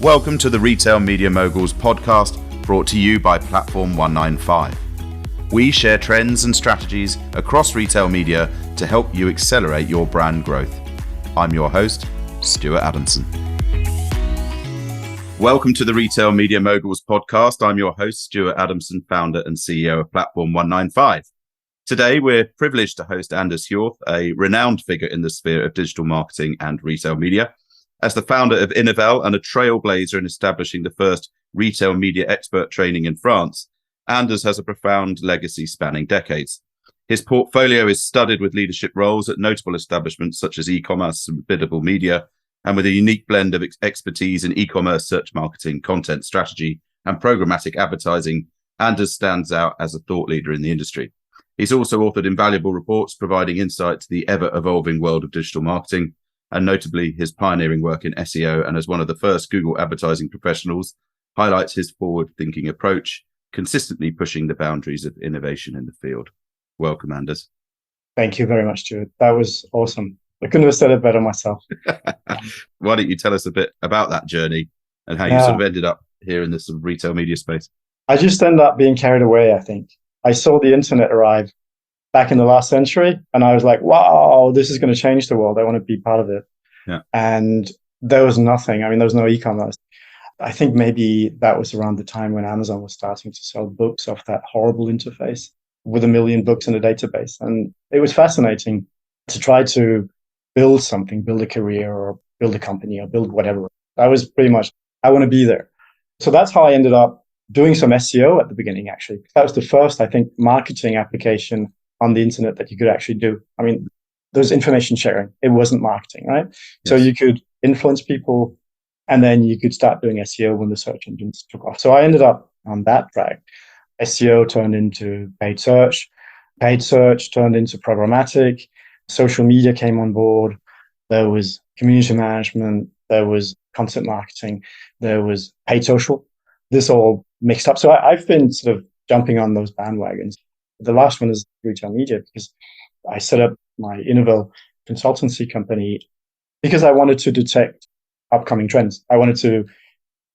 Welcome to the Retail Media Moguls podcast, brought to you by Platform 195. We share trends and strategies across retail media to help you accelerate your brand growth. I'm your host, Stuart Adamson. Welcome to the Retail Media Moguls podcast. I'm your host, Stuart Adamson, founder and CEO of Platform 195. Today, we're privileged to host Anders Hjorth, a renowned figure in the sphere of digital marketing and retail media. As the founder of Innovel and a trailblazer in establishing the first retail media expert training in France, Anders has a profound legacy spanning decades. His portfolio is studded with leadership roles at notable establishments such as e-commerce and biddable media, and with a unique blend of expertise in e-commerce search marketing, content strategy, and programmatic advertising, Anders stands out as a thought leader in the industry. He's also authored invaluable reports providing insight to the ever-evolving world of digital marketing, and notably his pioneering work in SEO, and as one of the first Google advertising professionals, highlights his forward-thinking approach, consistently pushing the boundaries of innovation in the field. Welcome, Anders. Thank you very much, Stuart. That was awesome. I couldn't have said it better myself. Why don't you tell us a bit about that journey and how you sort of ended up here in this sort of retail media space? I just ended up being carried away, I think. I saw the internet arrive back in the last century, and I was like, wow, this is going to change the world. I want to be part of it. Yeah. And there was nothing. There was no e-commerce. I think maybe that was around the time when Amazon was starting to sell books off that horrible interface with 1 million books in a database. And it was fascinating to try to build something, build a career or build a company or build whatever. I was pretty much, I want to be there. So that's how I ended up doing some SEO at the beginning, actually. That was the first, I think, marketing application on the internet that you could actually do. There was information sharing. It wasn't marketing, right? Yes. So you could influence people and then you could start doing SEO when the search engines took off. So I ended up on that track. SEO turned into paid search. Paid search turned into programmatic. Social media came on board. There was community management. There was content marketing. There was paid social. This all mixed up. So I've been sort of jumping on those bandwagons. The last one is retail media, because I set up my Innovel consultancy company because I wanted to detect upcoming trends. I wanted to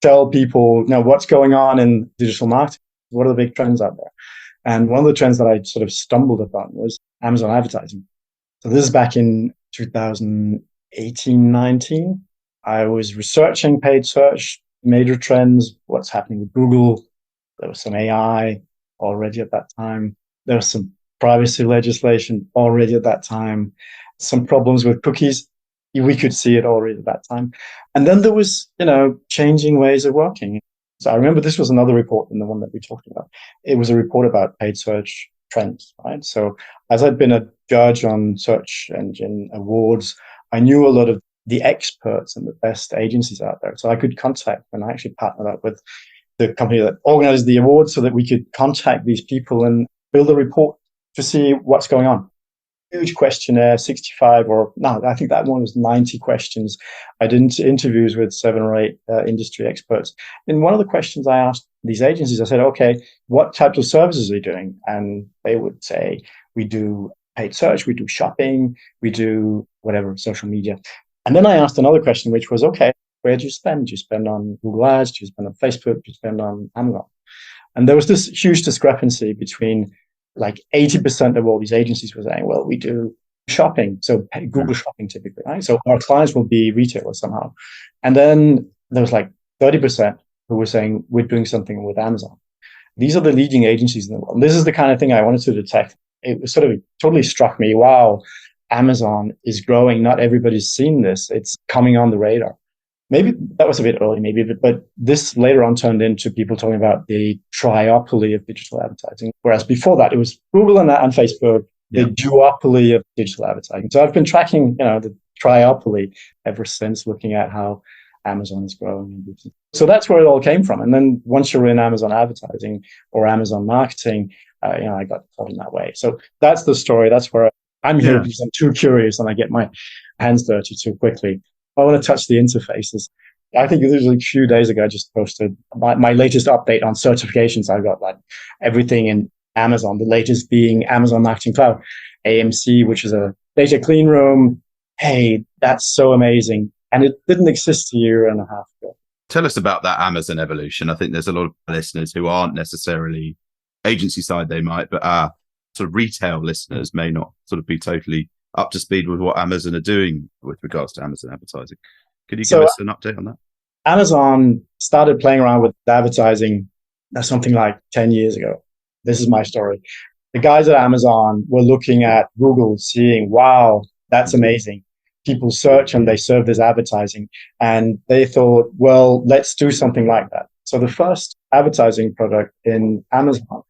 tell people, what's going on in digital marketing. What are the big trends out there? And one of the trends that I sort of stumbled upon was Amazon advertising. So this is back in 2018, 19. I was researching paid search, major trends, what's happening with Google. There was some AI already at that time. There was some privacy legislation already at that time. Some problems with cookies. We could see it already at that time. And then there was, changing ways of working. So I remember this was another report than the one that we talked about. It was a report about paid search trends, right? So as I'd been a judge on search engine awards, I knew a lot of the experts and the best agencies out there. So I could contact, and I actually partnered up with the company that organized the awards so that we could contact these people and build a report to see what's going on. Huge questionnaire, 65 I think that one was 90 questions. I did interviews with 7 or 8 industry experts. And one of the questions I asked these agencies, I said, okay, what types of services are you doing? And they would say, we do paid search, we do shopping, we do whatever, social media. And then I asked another question, which was, okay, where do you spend? Do you spend on Google Ads? Do you spend on Facebook? Do you spend on Amazon? And there was this huge discrepancy between 80% of all these agencies were saying, well, we do shopping. So Google shopping typically, right? So our clients will be retailers somehow. And then there was 30% who were saying, we're doing something with Amazon. These are the leading agencies in the world. And this is the kind of thing I wanted to detect. It was sort of totally struck me. Wow, Amazon is growing. Not everybody's seen this. It's coming on the radar. Maybe that was a bit early, but this later on turned into people talking about the triopoly of digital advertising. Whereas before that, it was Google and Facebook, the duopoly of digital advertising. So I've been tracking, the triopoly ever since, looking at how Amazon is growing. So that's where it all came from. And then once you're in Amazon advertising or Amazon marketing, I got caught in that way. So that's the story. That's where I'm here because I'm too curious and I get my hands dirty too quickly. I want to touch the interfaces. I think it was a few days ago, I just posted my latest update on certifications. I got everything in Amazon, the latest being Amazon Marketing Cloud, AMC, which is a data clean room. Hey, that's so amazing. And it didn't exist a year and a half ago. Tell us about that Amazon evolution. I think there's a lot of listeners who aren't necessarily agency side, they might, but our sort of retail listeners may not sort of be totally up to speed with what Amazon are doing with regards to Amazon advertising. Could you give us an update on that? Amazon started playing around with advertising something like 10 years ago. This is my story. The guys at Amazon were looking at Google, seeing, wow, that's amazing. People search and they serve this advertising. And they thought, well, let's do something like that. So the first advertising product in Amazon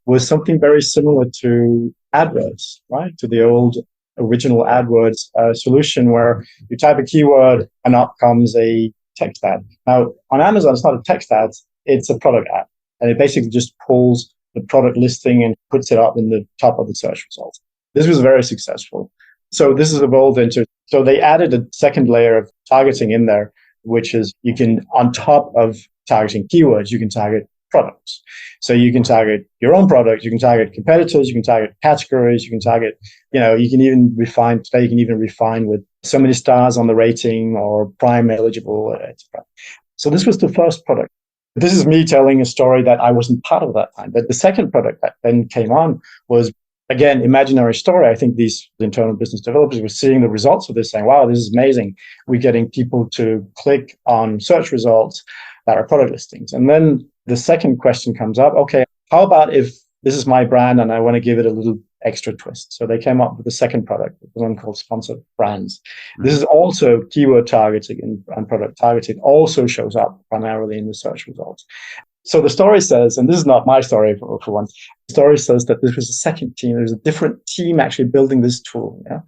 was something very similar to AdWords, right? To the old original AdWords solution where you type a keyword and up comes a text ad. Now, on Amazon, it's not a text ad, it's a product ad. And it basically just pulls the product listing and puts it up in the top of the search results. This was very successful. So this has evolved into, so they added a second layer of targeting in there, which is you can, on top of targeting keywords, you can target products. So you can target your own product, you can target competitors, you can target categories, you can target, you can even refine, today you can even refine with so many stars on the rating or prime eligible, etc. So this was the first product. This is me telling a story that I wasn't part of that time. But the second product that then came on was, again, imaginary story. I think these internal business developers were seeing the results of this, saying, wow, this is amazing. We're getting people to click on search results that are product listings. And then the second question comes up, okay, how about if this is my brand and I want to give it a little extra twist? So they came up with the second product, one called Sponsored Brands. Mm-hmm. This is also keyword targeting and product targeting, also shows up primarily in the search results. So the story says, and this is not my story for once, the story says that this was a second team. There was a different team actually building this tool. Yeah?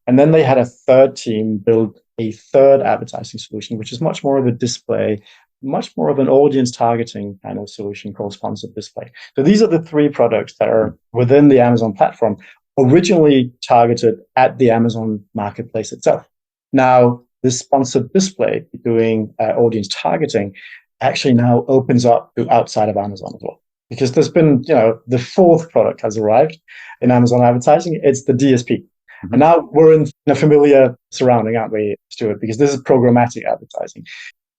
And then they had a third team build a third advertising solution, which is much more of a display, much more of an audience targeting kind of solution called Sponsored Display. So these are the three products that are within the Amazon platform, originally targeted at the Amazon marketplace itself. Now, this Sponsored Display doing audience targeting actually now opens up to outside of Amazon as well. Because there's been, the fourth product has arrived in Amazon advertising. It's the DSP. Mm-hmm. And now we're in a familiar surrounding, aren't we, Stuart? Because this is programmatic advertising.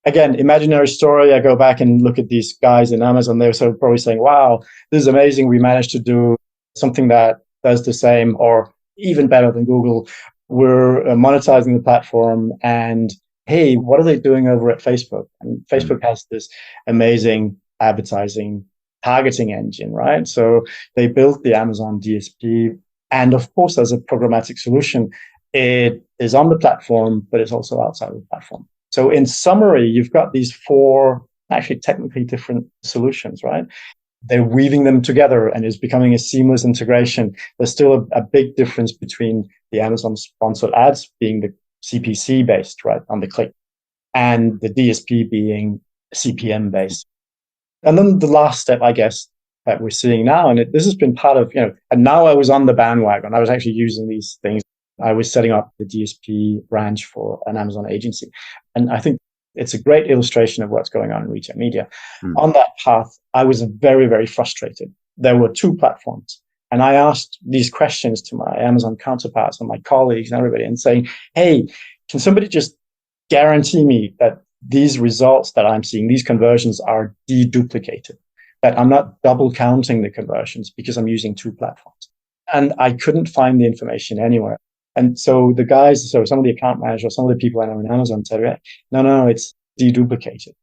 Again, imaginary story. I go back and look at these guys in Amazon. They're sort of probably saying, wow, this is amazing. We managed to do something that does the same or even better than Google. We're monetizing the platform. And hey, what are they doing over at Facebook? And Facebook has this amazing advertising targeting engine, right? So they built the Amazon DSP. And of course, as a programmatic solution, it is on the platform, but it's also outside of the platform. So in summary, you've got these four actually technically different solutions, right? They're weaving them together and it's becoming a seamless integration. There's still a big difference between the Amazon sponsored ads being the CPC based, right, on the click, and the DSP being CPM based. And then the last step, I guess, that we're seeing now, and this has been part of, and now I was on the bandwagon. I was actually using these things. I was setting up the DSP branch for an Amazon agency. And I think it's a great illustration of what's going on in retail media. On that path, I was very, very frustrated. There were two platforms. And I asked these questions to my Amazon counterparts and my colleagues and everybody and saying, hey, can somebody just guarantee me that these results that I'm seeing, these conversions are deduplicated, that I'm not double counting the conversions because I'm using two platforms? And I couldn't find the information anywhere. And so the guys, so some of the account managers, some of the people I know in Amazon said, no, it's deduplicated.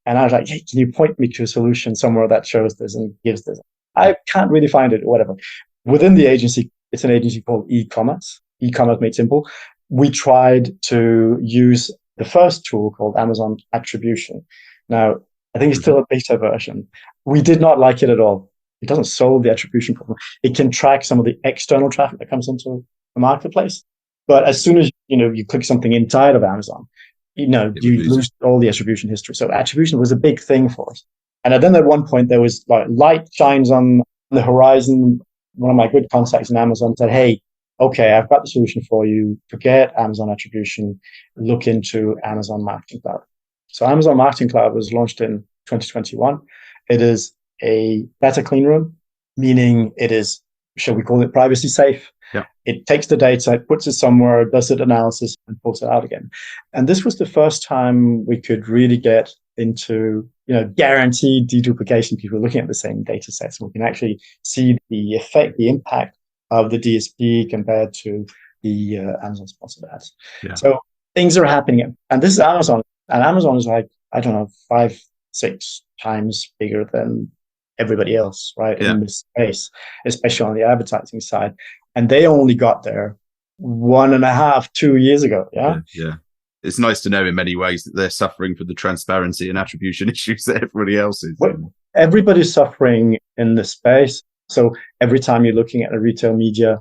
And I was like, hey, can you point me to a solution somewhere that shows this and gives this? I can't really find it or whatever. Within the agency, it's an agency called e-commerce made simple. We tried to use the first tool called Amazon Attribution. Now, I think it's still a beta version. We did not like it at all. It doesn't solve the attribution problem. It can track some of the external traffic that comes into the marketplace. But as soon as, you click something inside of Amazon, you lose all the attribution history. So attribution was a big thing for us. And then at one point there was like light shines on the horizon. One of my good contacts in Amazon said, hey, okay, I've got the solution for you. Forget Amazon Attribution. Look into Amazon Marketing Cloud. So Amazon Marketing Cloud was launched in 2021. It is a data clean room, meaning it is, shall we call it, privacy safe? Yeah. It takes the data, it puts it somewhere, does it analysis, and pulls it out again. And this was the first time we could really get into, guaranteed deduplication. People are looking at the same data sets. We can actually see the effect, the impact of the DSP compared to the Amazon sponsored ads. Yeah. So things are happening. And this is Amazon. And Amazon is like, I don't know, 5-6 times bigger than everybody else, right? Yeah. In this space, especially on the advertising side. And they only got there 1.5, 2 years ago. Yeah. Yeah. It's nice to know in many ways that they're suffering from the transparency and attribution issues that everybody else is. Well, everybody's suffering in this space. So every time you're looking at a retail media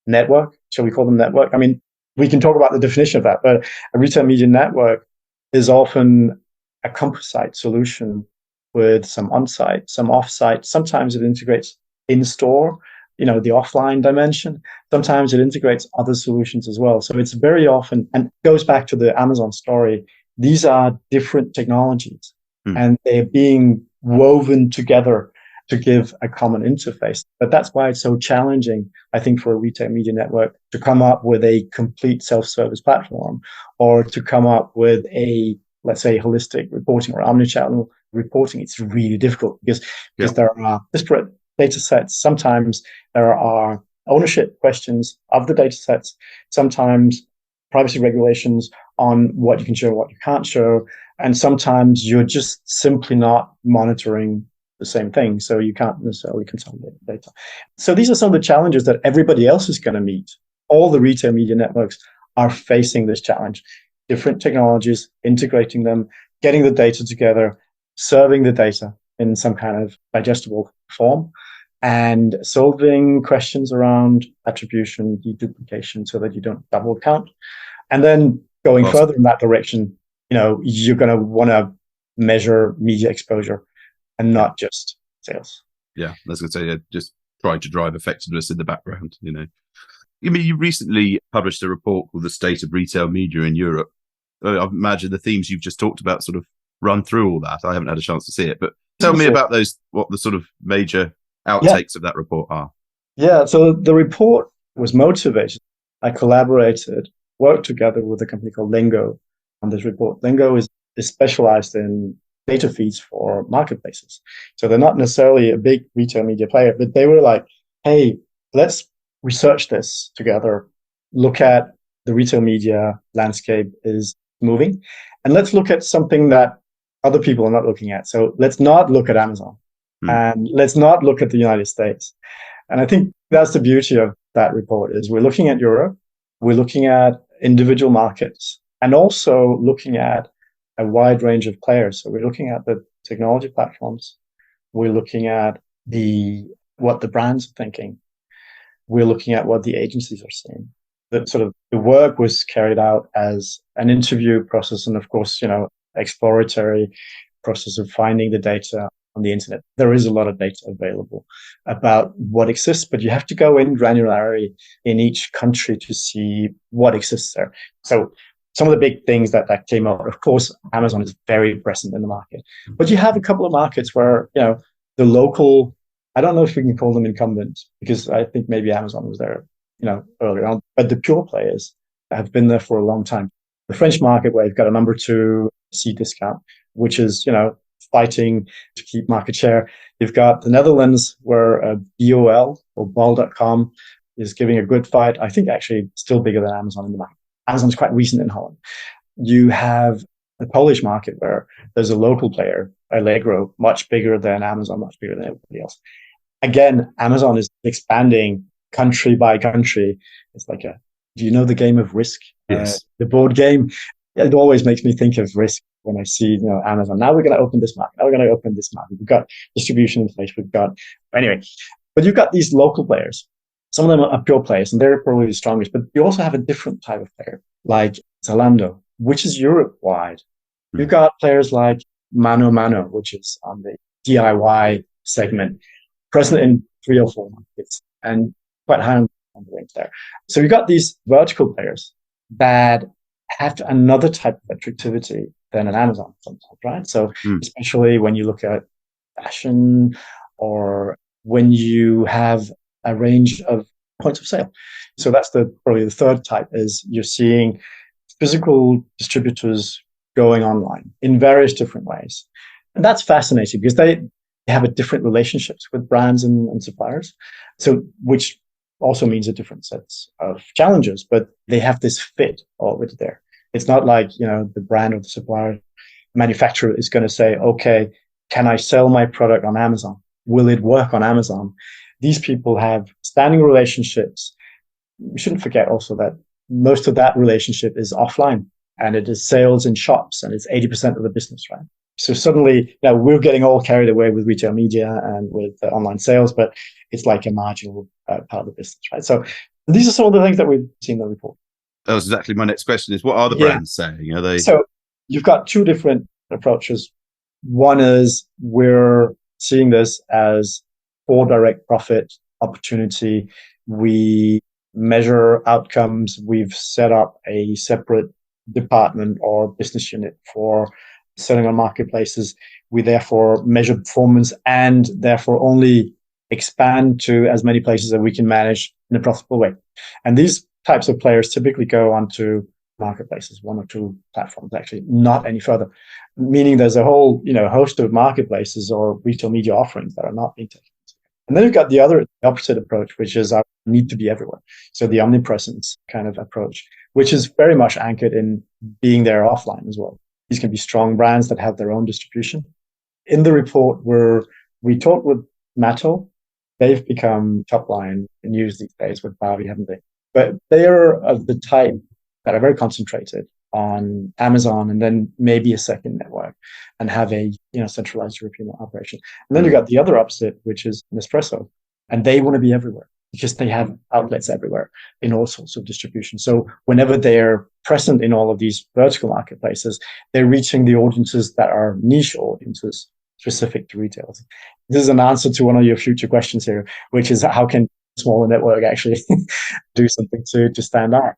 network, shall we call them network? I mean, we can talk about the definition of that, but a retail media network is often a composite solution with some on-site, some off-site. Sometimes it integrates in-store, the offline dimension. Sometimes it integrates other solutions as well. So it's very often, and goes back to the Amazon story, these are different technologies and they're being woven together to give a common interface. But that's why it's so challenging, I think, for a retail media network to come up with a complete self-service platform, or to come up with a, let's say, holistic reporting or omnichannel reporting. It's really difficult because there are disparate data sets. Sometimes there are ownership questions of the data sets. Sometimes privacy regulations on what you can show, what you can't show. And sometimes you're just simply not monitoring the same thing. So you can't necessarily consolidate the data. So these are some of the challenges that everybody else is going to meet. All the retail media networks are facing this challenge. Different technologies, integrating them, getting the data together, serving the data in some kind of digestible form, and solving questions around attribution, deduplication, so that you don't double count. And then going further in that direction, you're going to want to measure media exposure and not just sales. Yeah, I was going to say, just trying to drive effectiveness in the background. You recently published a report called "The State of Retail Media in Europe." I imagine the themes you've just talked about sort of run through all that. I haven't had a chance to see it, but tell me about those, what the sort of major outtakes of that report are. Yeah, so the report was motivated. I worked together with a company called Lingo on this report. Lingo is specialized in data feeds for marketplaces. So they're not necessarily a big retail media player, but they were like, hey, let's research this together, look at the retail media landscape is moving, and let's look at something that other people are not looking at. So let's not look at Amazon and let's not look at the United States. And I think that's the beauty of that report is we're looking at Europe, we're looking at individual markets, and also looking at a wide range of players. So we're looking at the technology platforms, we're looking at what the brands are thinking, we're looking at what the agencies are seeing. The work was carried out as an interview process, and of course, exploratory process of finding the data on the internet. There is a lot of data available about what exists, but you have to go in granularity in each country to see what exists there. So some of the big things that came out, of course, Amazon is very present in the market, but you have a couple of markets where, the local, I don't know if we can call them incumbents, because I think maybe Amazon was there, earlier on, but the pure players have been there for a long time. The French market, where you've got a number 2 Cdiscount, which is, fighting to keep market share. You've got the Netherlands, where BOL or bol.com is giving a good fight. I think actually still bigger than Amazon in the market. Amazon's quite recent in Holland. You have the Polish market, where there's a local player, Allegro, much bigger than Amazon, much bigger than everybody else. Again, Amazon is expanding country by country. It's like do you know the game of Risk? Yes. The board game. It always makes me think of Risk when I see, Amazon. Now we're going to open this market. Now we're going to open this market. We've got distribution in place. Anyway, but you've got these local players. Some of them are pure players, and they're probably the strongest. But you also have a different type of player, like Zalando, which is Europe-wide. You've got players like Mano Mano, which is on the DIY segment, present in 3 or 4 markets, and quite high on the range there. So you've got these vertical players that have another type of attractivity than an Amazon sometimes, right? So especially when you look at fashion, or when you have a range of points of sale. So that's probably the third type, is you're seeing physical distributors going online in various different ways. And that's fascinating because they have a different relationships with brands and suppliers. So, which also means a different sets of challenges, but they have this fit already there. It's not like, the brand or the supplier manufacturer is going to say, okay, can I sell my product on Amazon? Will it work on Amazon? These people have standing relationships. We shouldn't forget also that most of that relationship is offline and it is sales in shops and it's 80% of the business, right? So suddenly, we're getting all carried away with retail media and with online sales, but it's like a marginal part of the business, right? So these are some of the things that we've seen in the report. That was exactly my next question is, what are the brands saying? Are they? So you've got two different approaches. One is we're seeing this as for direct profit opportunity. We measure outcomes. We've set up a separate department or business unit for selling on marketplaces. We therefore measure performance and therefore only expand to as many places that we can manage in a profitable way. And these types of players typically go onto marketplaces, one or two platforms, actually, not any further, meaning there's a whole, host of marketplaces or retail media offerings that are not being taken. And then you've got the opposite approach, which is I need to be everywhere. So the omnipresence kind of approach, which is very much anchored in being there offline as well. These can be strong brands that have their own distribution. In the report where we talked with Mattel, they've become top line news these days with Barbie, haven't they? But they are of the type that are very concentrated on Amazon and then maybe a second network and have a centralized European operation. And then you've got the other opposite, which is Nespresso. And they want to be everywhere because they have outlets everywhere in all sorts of distribution. So whenever they're present in all of these vertical marketplaces, they're reaching the audiences that are niche audiences specific to retailers. This is an answer to one of your future questions here, which is how can a smaller network actually do something to stand out?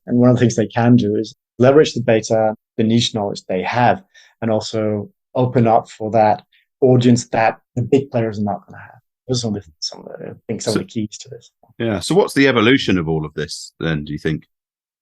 And one of the things they can do is leverage the data, the niche knowledge they have, and also open up for that audience that the big players are not going to have. Those are some of the keys to this. Yeah. So what's the evolution of all of this then, do you think?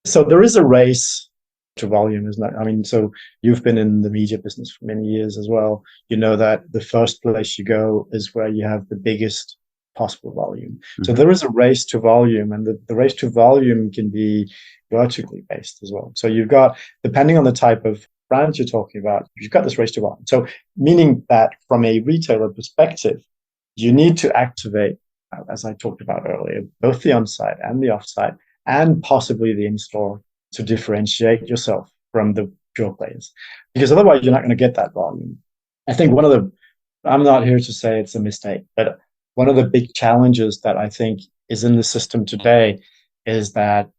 So there is a race to volume, isn't there? I mean, so you've been in the media business for many years as well. You know that the first place you go is where you have the biggest possible volume. Mm-hmm. So there is a race to volume, and the race to volume can be vertically based as well. So you've got, depending on the type of brand you're talking about, you've got this race to volume. So meaning that from a retailer perspective, you need to activate, as I talked about earlier, both the on-site and the off-site and possibly the in-store to differentiate yourself from the pure players. Because otherwise you're not going to get that volume. I think I'm not here to say it's a mistake, but one of the big challenges that I think is in the system today is that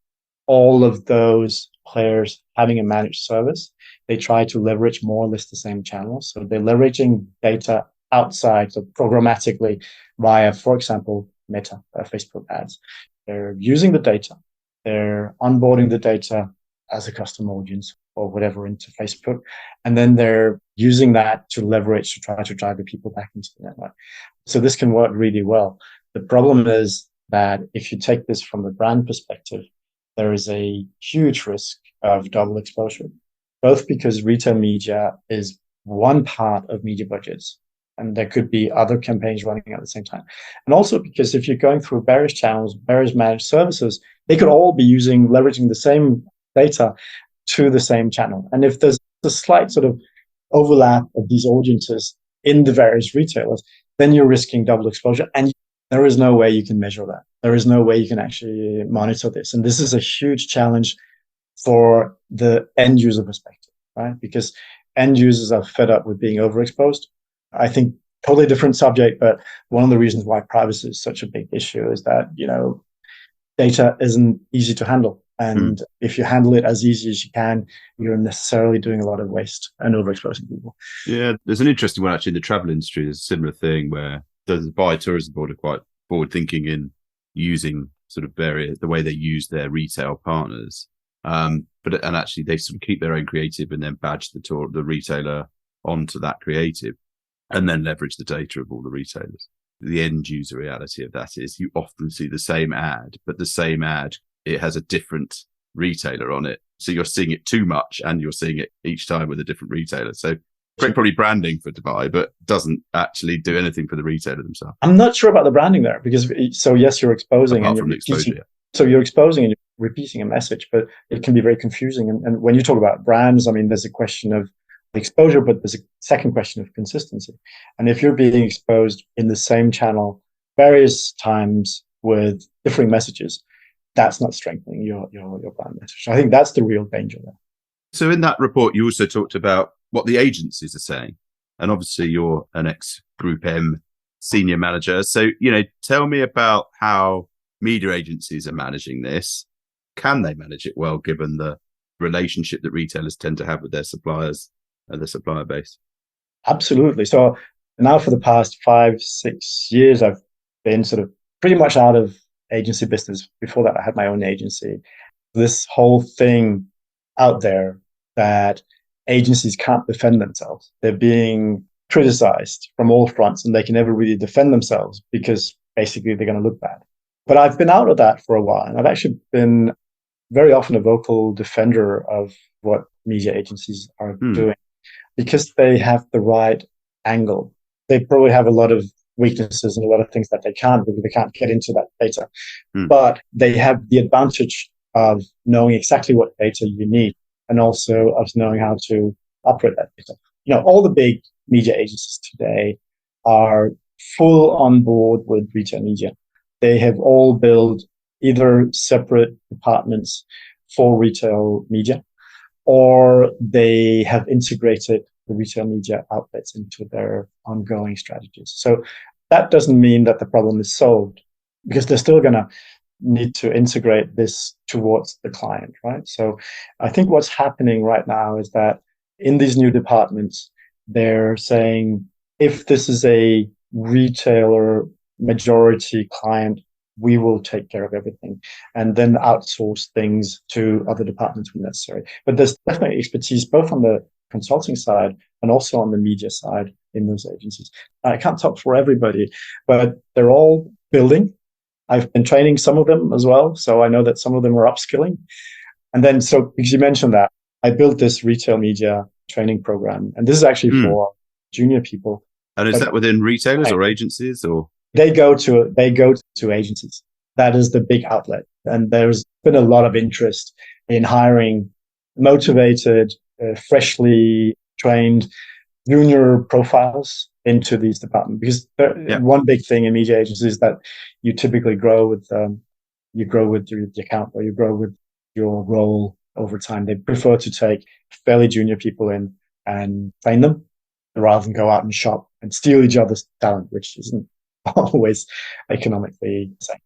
all of those players having a managed service, they try to leverage more or less the same channels. So they're leveraging data outside, so programmatically via, for example, Meta, Facebook ads. They're using the data. They're onboarding the data as a custom audience or whatever into Facebook. And then they're using that to leverage to try to drive the people back into the network. So this can work really well. The problem is that if you take this from the brand perspective, there is a huge risk of double exposure, both because retail media is one part of media budgets, and there could be other campaigns running at the same time. And also because if you're going through various channels, various managed services, they could all be leveraging the same data to the same channel. And if there's a slight sort of overlap of these audiences in the various retailers, then you're risking double exposure. And there is no way you can measure that. There is no way you can actually monitor this. And this is a huge challenge for the end user perspective, right? Because end users are fed up with being overexposed. I think totally different subject, but one of the reasons why privacy is such a big issue is that, data isn't easy to handle. And if you handle it as easy as you can, you're necessarily doing a lot of waste and overexposing people. Yeah, there's an interesting one actually in the travel industry. There's a similar thing where the Buy Tourism Board are quite forward thinking in using sort of the way they use their retail partners. And actually they sort of keep their own creative and then badge the retailer onto that creative and then leverage the data of all the retailers. The end user reality of that is you often see the same ad, but the same ad, it has a different retailer on it So you're seeing it too much and you're seeing it each time with a different retailer. So probably branding for Dubai, but doesn't actually do anything for the retailer themselves. I'm not sure about the branding there because, so yes, you're exposing Apart and you're from the repeating. exposure, yeah. So you're exposing and you're repeating a message, but it can be very confusing. And when you talk about brands, I mean, there's a question of exposure, but there's a second question of consistency. And if you're being exposed in the same channel various times with differing messages, that's not strengthening your brand message. I think that's the real danger there. So in that report, you also talked about what the agencies are saying. And obviously you're an ex-Group M senior manager. So, tell me about how media agencies are managing this. Can they manage it well, given the relationship that retailers tend to have with their suppliers and the supplier base? Absolutely. So now for the past 5-6 years, I've been sort of pretty much out of agency business. Before that, I had my own agency. This whole thing out there that agencies can't defend themselves. They're being criticized from all fronts and they can never really defend themselves because basically they're going to look bad. But I've been out of that for a while, and I've actually been very often a vocal defender of what media agencies are doing because they have the right angle. They probably have a lot of weaknesses and a lot of things that they can't because they can't get into that data. But they have the advantage of knowing exactly what data you need and also of knowing how to operate that data. All the big media agencies today are full on board with retail media. They have all built either separate departments for retail media, or they have integrated the retail media outlets into their ongoing strategies. So that doesn't mean that the problem is solved because they're still going to need to integrate this towards the client, right? So I think what's happening right now is that in these new departments, they're saying, if this is a retailer majority client, we will take care of everything and then outsource things to other departments when necessary. But there's definitely expertise both on the consulting side and also on the media side in those agencies. I can't talk for everybody, but they're all building. I've been training some of them as well, so I know that some of them are upskilling. And then, so because you mentioned that, I built this retail media training program, and this is actually for junior people. And is that within retailers or agencies, or? They go to agencies. That is the big outlet. And there's been a lot of interest in hiring motivated, freshly trained junior profiles into these departments. Because one big thing in media agencies is that you typically grow with the account, or you grow with your role over time. They prefer to take fairly junior people in and train them rather than go out and shop and steal each other's talent, which isn't always economically safe.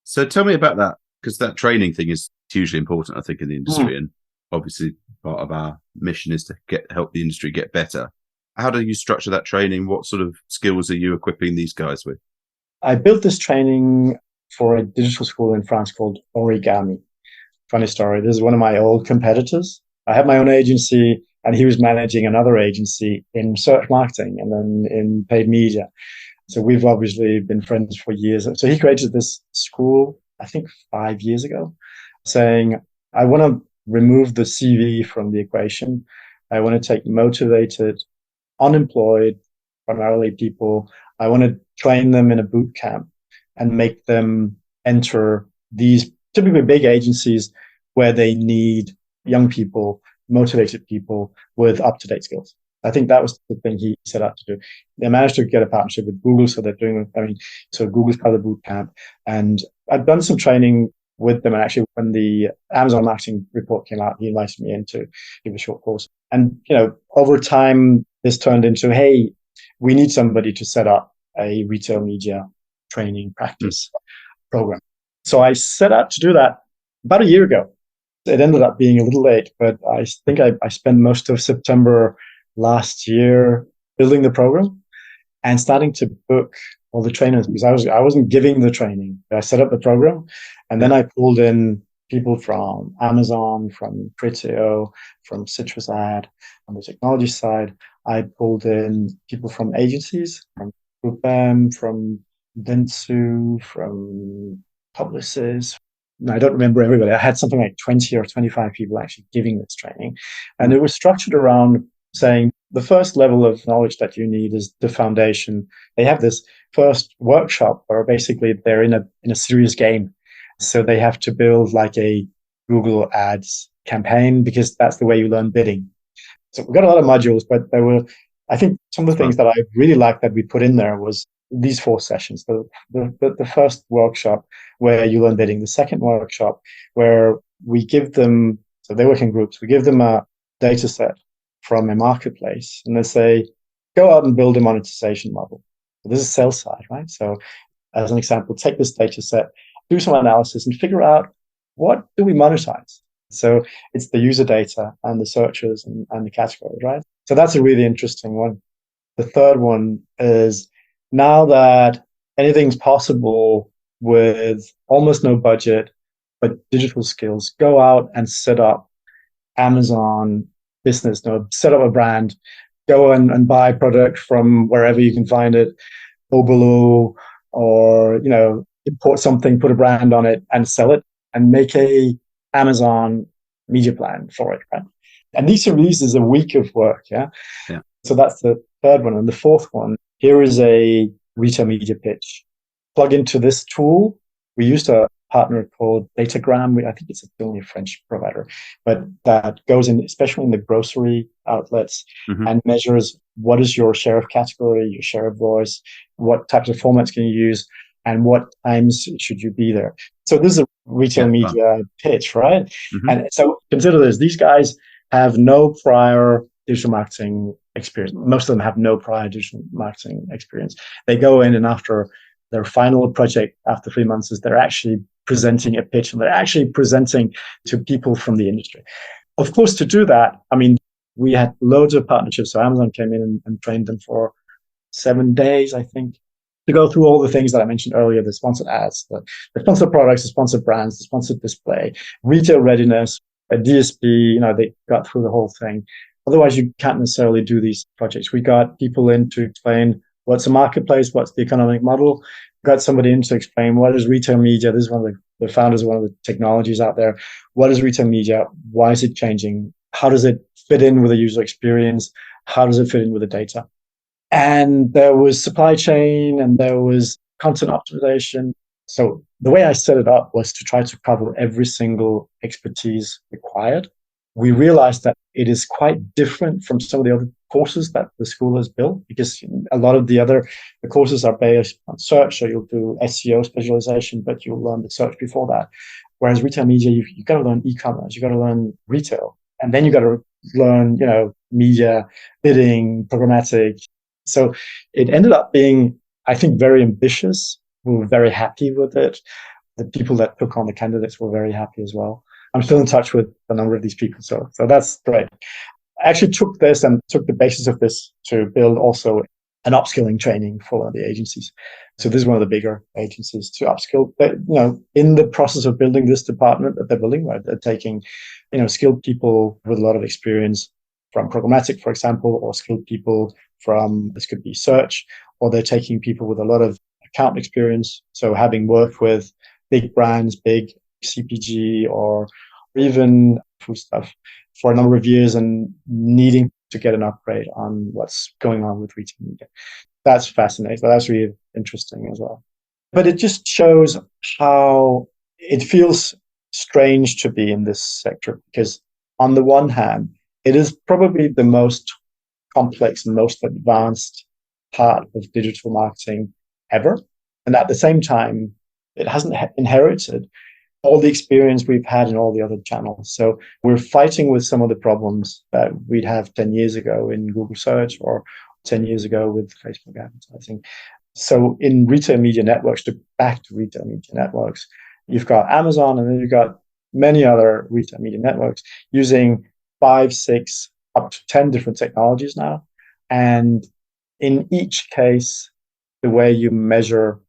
So tell me about that, because that training thing is hugely important, I think, in the industry. And obviously part of our mission is to help the industry get better. How do you structure that training? What sort of skills are you equipping these guys with? I built this training for a digital school in France called Origami. Funny story. This is one of my old competitors. I had my own agency and he was managing another agency in search marketing and then in paid media. So we've obviously been friends for years. So he created this school, I think 5 years ago, saying, I want to remove the CV from the equation. I want to take motivated, unemployed, primarily people. I want to train them in a boot camp and make them enter these typically big agencies where they need young people, motivated people with up-to-date skills. I think that was the thing he set out to do. They managed to get a partnership with Google, so they're doing, so Google's part of the boot camp. And I've done some training with them. And actually, when the Amazon marketing report came out, he invited me in to give a short course. And, over time, this turned into, hey, we need somebody to set up a retail media training practice program. So I set out to do that about a year ago. It ended up being a little late, but I think I spent most of September last year building the program and starting to book all the trainers, because I wasn't giving the training. I set up the program and then I pulled in people from Amazon, from Criteo, from Citrus Ad on the technology side. I pulled in people from agencies, from Group M, from Dentsu, from Publicis, I don't remember everybody. I had something like 20 or 25 people actually giving this training. And it was structured around saying the first level of knowledge that you need is the foundation. They have this first workshop where basically they're in a serious game. So they have to build like a Google Ads campaign because that's the way you learn bidding. So we've got a lot of modules, but I think some of the things that I really liked that we put in there was these 4 sessions. The first workshop where you learn bidding, the second workshop where we give them, so they work in groups, we give them a data set from a marketplace and they say, go out and build a monetization model. So this is sales side, right? So as an example, take this data set, do some analysis and figure out what do we monetize? So it's the user data and the searches and the categories, right? So that's a really interesting one. The third one is now that anything's possible with almost no budget, but digital skills, go out and set up Amazon business, set up a brand, go and buy product from wherever you can find it, go below, or, import something, put a brand on it and sell it and make a Amazon media plan for it, right? And these are releases a week of work, yeah? So that's the third one. And the fourth one, here is a retail media pitch. Plug into this tool. We used a partner called Datagram. I think it's only a French provider, but that goes in, especially in the grocery outlets, and measures what is your share of category, your share of voice, what types of formats can you use, and what times should you be there. So this is a retail media pitch, right? And so consider this. These guys have no prior digital marketing experience. Most of them have no prior digital marketing experience. They go in and after their final project, after 3 months, is they're actually presenting a pitch and they're actually presenting to people from the industry. Of course, to do that, we had loads of partnerships. So Amazon came in and trained them for 7 days, I think, to go through all the things that I mentioned earlier, the sponsored ads, the sponsored products, the sponsored brands, the sponsored display, retail readiness, a DSP, they got through the whole thing. Otherwise, you can't necessarily do these projects. We got people in to explain what's a marketplace, what's the economic model. Got somebody in to explain what is retail media. This is one of the founders of one of the technologies out there. What is retail media? Why is it changing? How does it fit in with the user experience? How does it fit in with the data? And there was supply chain and there was content optimization. So the way I set it up was to try to cover every single expertise required. We realized that it is quite different from some of the other courses that the school has built because a lot of the courses are based on search. So you'll do SEO specialization, but you'll learn the search before that. Whereas retail media, you've got to learn e-commerce, you've got to learn retail, and then you've got to learn, media, bidding, programmatic. So it ended up being, I think, very ambitious. We were very happy with it. The people that took on the candidates were very happy as well. I'm still in touch with a number of these people. So that's great. I actually took this and took the basis of this to build also an upskilling training for one of the agencies. So this is one of the bigger agencies to upskill. But, in the process of building this department that they're building, right, they're taking, skilled people with a lot of experience from programmatic, for example, or skilled people from, this could be search, or they're taking people with a lot of account experience. So having worked with big brands, big CPG, or even food stuff for a number of years and needing to get an upgrade on what's going on with retail media. That's fascinating. That's really interesting as well. But it just shows how it feels strange to be in this sector because on the one hand, it is probably the most complex and most advanced part of digital marketing ever. And at the same time, it hasn't inherited all the experience we've had in all the other channels. So we're fighting with some of the problems that we'd have 10 years ago in Google search or 10 years ago with Facebook advertising. So in retail media networks, back to retail media networks, you've got Amazon and then you've got many other retail media networks using 5, 6, up to 10 different technologies now. And in each case, the way you measure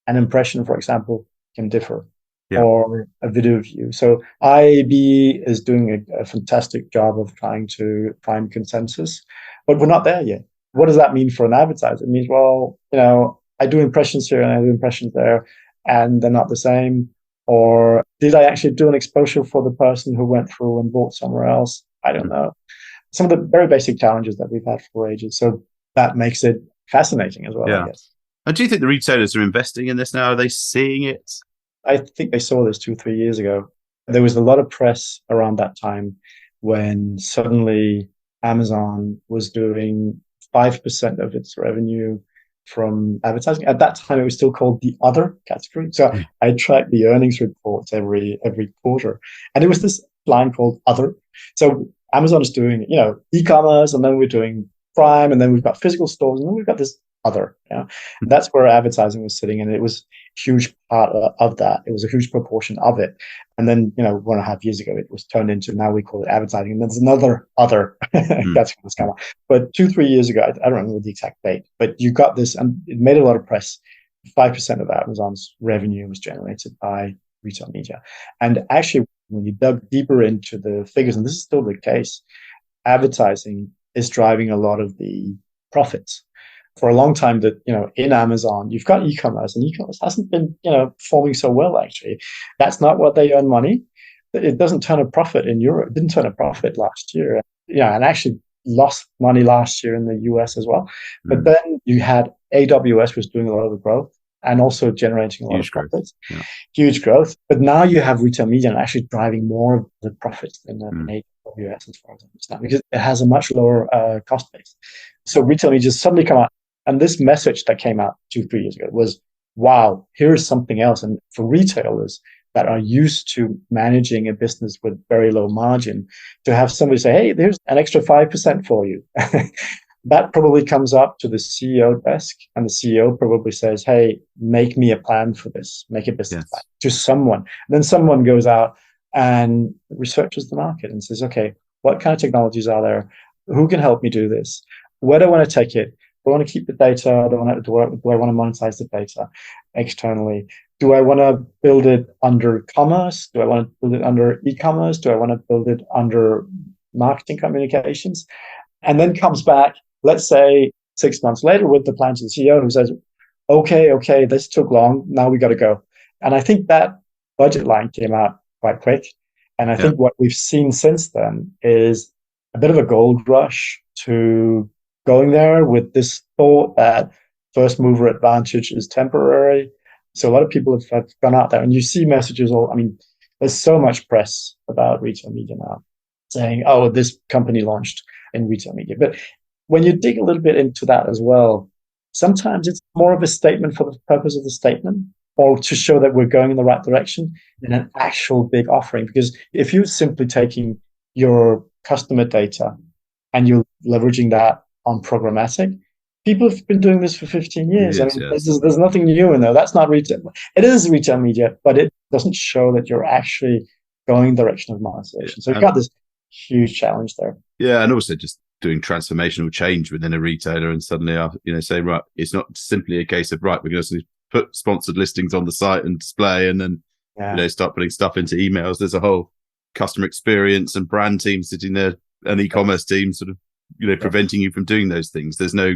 an impression, for example, can differ. Or a video view. So IAB is doing a fantastic job of trying to find consensus, but we're not there yet. What does that mean for an advertiser? It means, well, I do impressions here and I do impressions there, and they're not the same. Or did I actually do an exposure for the person who went through and bought somewhere else? I don't know. Some of the very basic challenges that we've had for ages. So that makes it fascinating as well, I guess. And do you think the retailers are investing in this now? Are they seeing it? I think they saw this 2-3 years ago. There was a lot of press around that time when suddenly Amazon was doing 5% of its revenue from advertising. At that time, it was still called the other category. So I tracked the earnings reports every quarter, and it was this line called other. So Amazon is doing, e-commerce, and then we're doing Prime, and then we've got physical stores, and then we've got this other. That's where advertising was sitting, and it was a huge part of that. It was a huge proportion of it. And then, 1.5 years ago, it was turned into, now we call it advertising. And there's another other that's going to come up. But 2-3 years ago, I don't remember the exact date, but you got this, and it made a lot of press. 5% of Amazon's revenue was generated by retail media. And actually, when you dug deeper into the figures, and this is still the case, advertising is driving a lot of the profits. For a long time, that in Amazon you've got e-commerce, and e-commerce hasn't been performing so well. Actually, that's not what they earn money. It doesn't turn a profit in Europe. It didn't turn a profit last year. And actually lost money last year in the US as well. But then you had AWS was doing a lot of the growth and also generating a lot of profits. Huge growth. But now you have retail media and actually driving more of the profits than AWS as far as I understand, because it has a much lower cost base. So retail media suddenly come out. And this message that came out 2-3 years ago was, wow, here's something else. And for retailers that are used to managing a business with very low margin, to have somebody say, hey, there's an extra 5% for you. That probably comes up to the CEO desk, and the CEO probably says, hey, make me a plan for this, make a business plan to someone. And then someone goes out and researches the market and says, okay, what kind of technologies are there? Who can help me do this? Where do I want to take it? Do I want to keep the data? Do I want to monetize the data externally? Do I want to build it under commerce? Do I want to build it under e-commerce? Do I want to build it under marketing communications? And then comes back, let's say 6 months later, with the plan to the CEO who says, okay, this took long. Now we got to go. And I think that budget line came out quite quick. And I think what we've seen since then is a bit of a gold rush to going there with this thought that first mover advantage is temporary. So a lot of people have gone out there, and you see messages there's so much press about retail media now saying, oh, this company launched in retail media. But when you dig a little bit into that as well, sometimes it's more of a statement for the purpose of the statement, or to show that we're going in the right direction, than an actual big offering. Because if you're simply taking your customer data and you're leveraging that on programmatic, people have been doing this for 15 years. There's nothing new in there. That's not retail. It is retail media, but it doesn't show that you're actually going in the direction of monetization. So you've got this huge challenge there. Yeah, and also just doing transformational change within a retailer, and suddenly, saying, right, it's not simply a case of, right, we're going to put sponsored listings on the site and display, and then start putting stuff into emails. There's a whole customer experience and brand team sitting there, an e-commerce team sort of preventing you from doing those things. There's no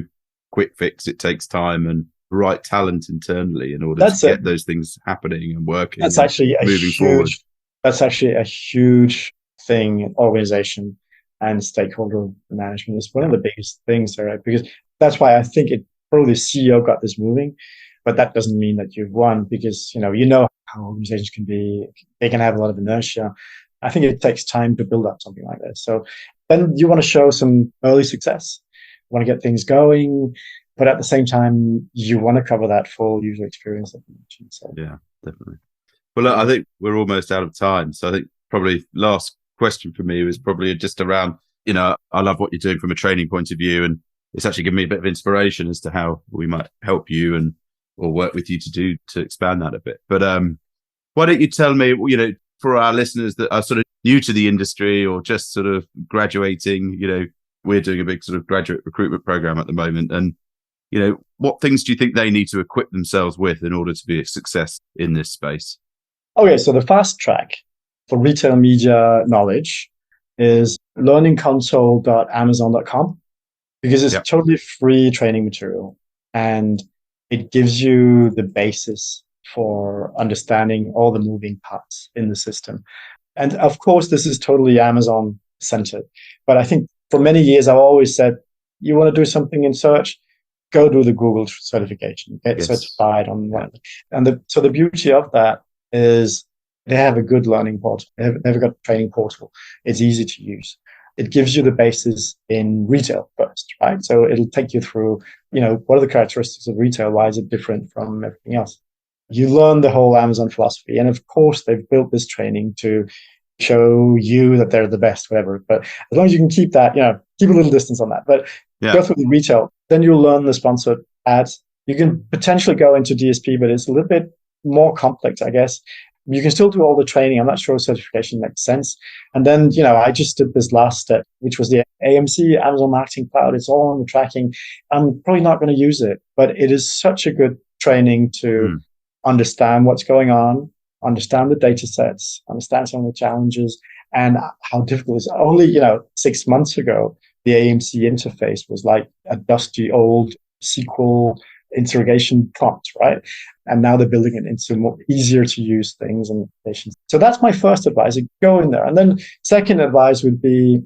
quick fix. It takes time and right talent internally in order to get those things happening and working. That's actually moving forward. That's actually a huge thing in organization and stakeholder management. Is one of the biggest things there, right? Because that's why I think probably the CEO got this moving, but that doesn't mean that you've won, because how organizations can be. They can have a lot of inertia. I think it takes time to build up something like this. So then you want to show some early success. You want to get things going, but at the same time, you want to cover that full user experience that you mentioned. So. Yeah, definitely. Well, look, I think we're almost out of time. So I think probably last question for me was probably just around, I love what you're doing from a training point of view, and it's actually given me a bit of inspiration as to how we might help you or work with you to expand that a bit. But why don't you tell me, for our listeners that are sort of new to the industry or just sort of graduating, we're doing a big sort of graduate recruitment program at the moment. And, what things do you think they need to equip themselves with in order to be a success in this space? Okay, so the fast track for retail media knowledge is learningconsole.amazon.com, because it's totally free training material, and it gives you the basis for understanding all the moving parts in the system. And of course, this is totally Amazon centered. But I think for many years, I've always said, you want to do something in search, go do the Google certification, get certified on one. And so the beauty of that is they have a good learning portal. They've got a training portal. It's easy to use. It gives you the basis in retail first, right? So it'll take you through, what are the characteristics of retail? Why is it different from everything else? You learn the whole Amazon philosophy. And of course, they've built this training to show you that they're the best, whatever. But as long as you can keep that, keep a little distance on that. But go through the retail, then you'll learn the sponsored ads. You can potentially go into DSP, but it's a little bit more complex, I guess. You can still do all the training. I'm not sure certification makes sense. And then, I just did this last step, which was the AMC, Amazon Marketing Cloud. It's all on the tracking. I'm probably not going to use it, but it is such a good training to understand what's going on, understand the data sets, understand some of the challenges and how difficult it is. Only, 6 months ago, the AMC interface was like a dusty old SQL interrogation prompt, right? And now they're building it into more easier to use things and applications. So that's my first advice, go in there. And then second advice would be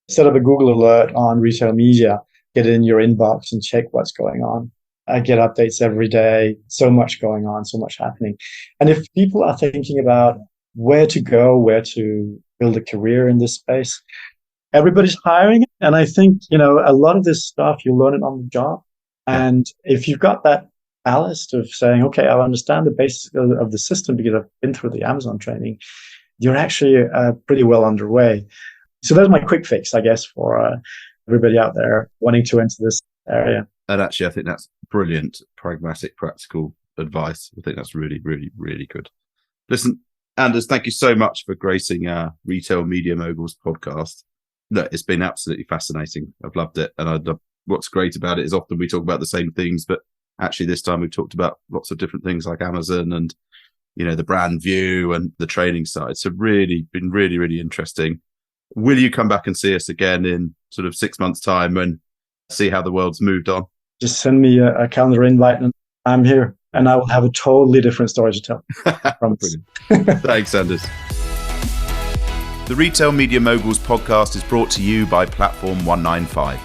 set up a Google alert on retail media, get it in your inbox and check what's going on. I get updates every day, so much going on, so much happening. And if people are thinking about where to go, where to build a career in this space, everybody's hiring. And I think, a lot of this stuff, you learn it on the job. And if you've got that ballast of saying, okay, I understand the basics of the system because I've been through the Amazon training, you're actually pretty well underway. So that's my quick fix, I guess, for everybody out there wanting to enter this area. And actually, I think that's brilliant, pragmatic, practical advice. I think that's really, really, really good. Listen, Anders, thank you so much for gracing our Retail Media Moguls podcast. Look, it's been absolutely fascinating. I've loved it. And what's great about it is often we talk about the same things, but actually this time we've talked about lots of different things like Amazon and, the brand view and the training side. So really been really, really interesting. Will you come back and see us again in sort of 6 months' time and see how the world's moved on? Just send me a calendar invite and I'm here and I will have a totally different story to tell. Thanks, Anders. The Retail Media Moguls podcast is brought to you by Platform 195.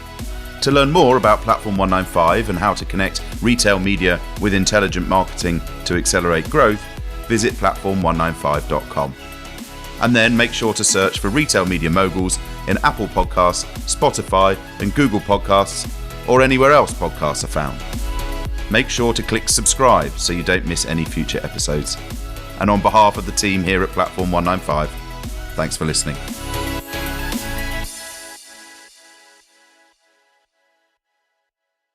To learn more about Platform 195 and how to connect retail media with intelligent marketing to accelerate growth, visit platform195.com. And then make sure to search for Retail Media Moguls in Apple Podcasts, Spotify and Google Podcasts, or anywhere else podcasts are found. Make sure to click subscribe so you don't miss any future episodes. And on behalf of the team here at Platform 195, thanks for listening.